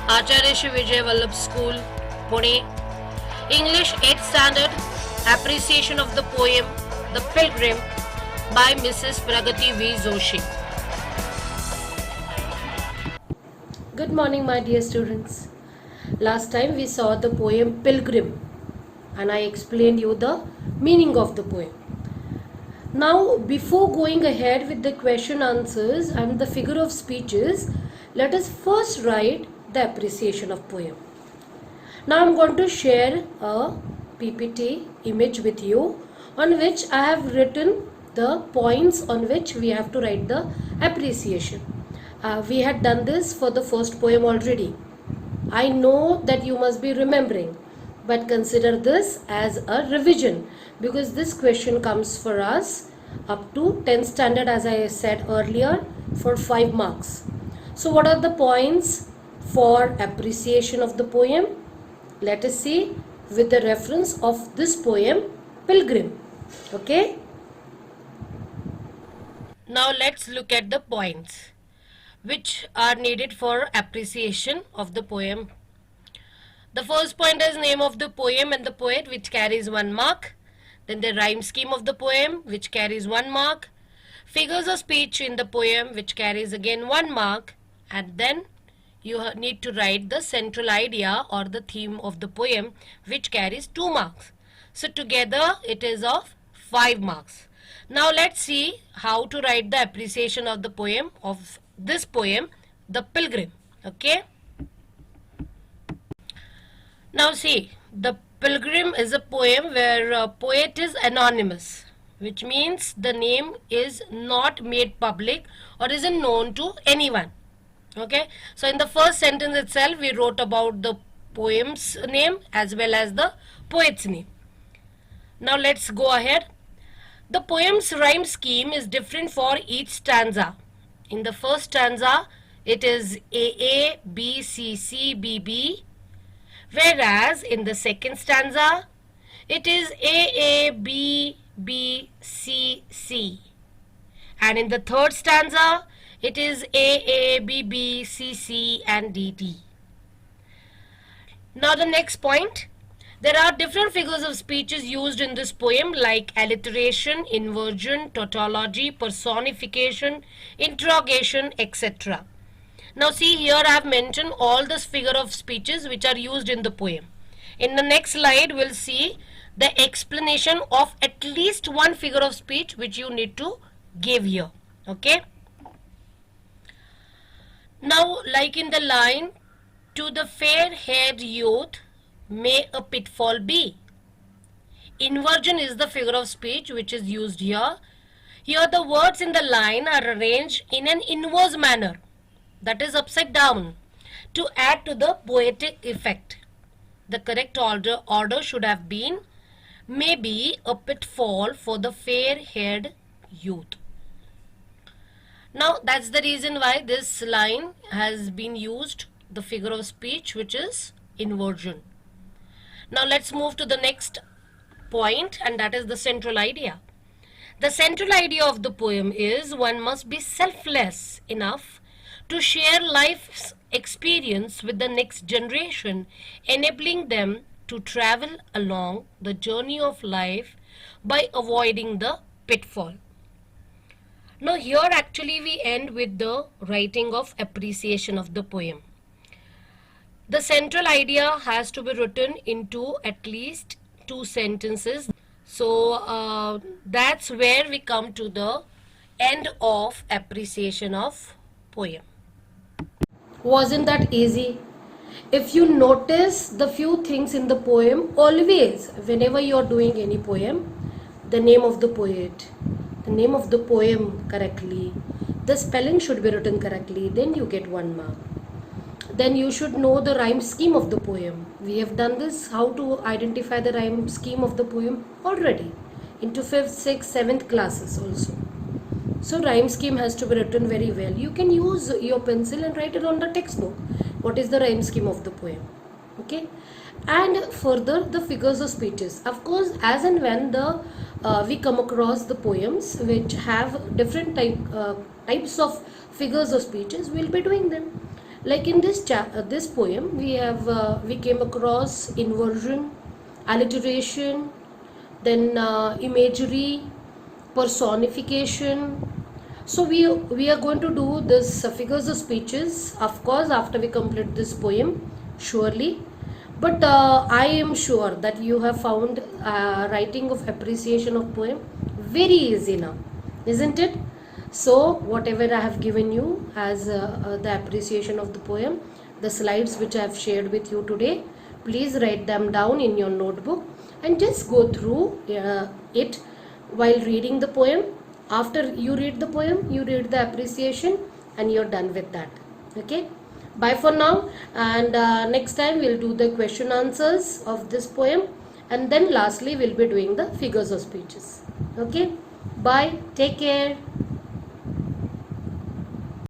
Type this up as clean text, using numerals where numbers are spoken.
Acharya Shri Vijay Vallabh School, Pune. English 8th Standard. Appreciation of the poem The Pilgrim by Mrs. Pragati V. Joshi. Good morning, my dear students. Last time we saw the poem Pilgrim and I explained you the meaning of the poem. Now, before going ahead with the question answers and the figure of speeches, let us first write the appreciation of poem. Now, I am going to share a PPT image with you on which I have written the points on which we have to write the appreciation. We had done this for the first poem already. I know that you must be remembering, but consider this as a revision because this question comes for us up to 10th standard, as I said earlier, for 5 marks. So what are the points for appreciation of the poem? Let us see with the reference of this poem Pilgrim. Okay? Now let's look at the points which are needed for appreciation of the poem. The first point is name of the poem and the poet, which carries 1 mark. Then the rhyme scheme of the poem, which carries 1 mark. Figures of speech in the poem, which carries again 1 mark. And then you need to write the central idea or the theme of the poem, which carries 2 marks. So together it is of 5 marks. Now let's see how to write the appreciation of the poem of this poem, The Pilgrim. Okay. Now see, The Pilgrim is a poem where poet is anonymous, which means the name is not made public or isn't known to anyone. Okay. So in the first sentence itself, we wrote about the poem's name as well as the poet's name. Now let's go ahead. The poem's rhyme scheme is different for each stanza. In the first stanza, it is AA, B, C, C, B, B. Whereas in the second stanza, it is AA, B, B, C, C. And in the third stanza, it is AA, B, B, C, C and D, D. Now the next point. There are different figures of speeches used in this poem like alliteration, inversion, tautology, personification, interrogation, etc. Now see, here I have mentioned all the figure of speeches which are used in the poem. In the next slide, we'll see the explanation of at least one figure of speech which you need to give here. Okay. Now, like in the line, to the fair-haired youth may a pitfall be. Inversion is the figure of speech which is used here. Here the words in the line are arranged in an inverse manner, that is upside down, to add to the poetic effect. The correct order should have been may be a pitfall for the fair-haired youth. Now that's the reason why this line has been used, the figure of speech which is inversion. Now let's move to the next point, and that is the central idea. The central idea of the poem is one must be selfless enough to share life's experience with the next generation, enabling them to travel along the journey of life by avoiding the pitfall. Now here actually we end with the writing of appreciation of the poem. The central idea has to be written into at least 2 sentences. So that's where we come to the end of appreciation of poem. Wasn't that easy? If you notice the few things in the poem, always, whenever you are doing any poem, the name of the poet, the name of the poem correctly, the spelling should be written correctly, then you get 1 mark. Then you should know the rhyme scheme of the poem. We have done this, how to identify the rhyme scheme of the poem already, into 5th, 6th, 7th classes also. So rhyme scheme has to be written very well. You can use your pencil and write it on the textbook. What is the rhyme scheme of the poem? Okay. And further, the figures of speeches. Of course, as and when we come across the poems which have different types of figures of speeches, we'll be doing them. Like in this poem, we came across inversion, alliteration, then imagery, personification. So we are going to do this figures of speeches, of course, after we complete this poem, surely. But I am sure that you have found writing of appreciation of poem very easy now, isn't it? So whatever I have given you as the appreciation of the poem, the slides which I have shared with you today, please write them down in your notebook and just go through it while reading the poem. After you read the poem, you read the appreciation and you're done with that. Okay, bye for now, and next time we'll do the question answers of this poem, and then lastly we'll be doing the figures of speeches. Okay, bye, take care.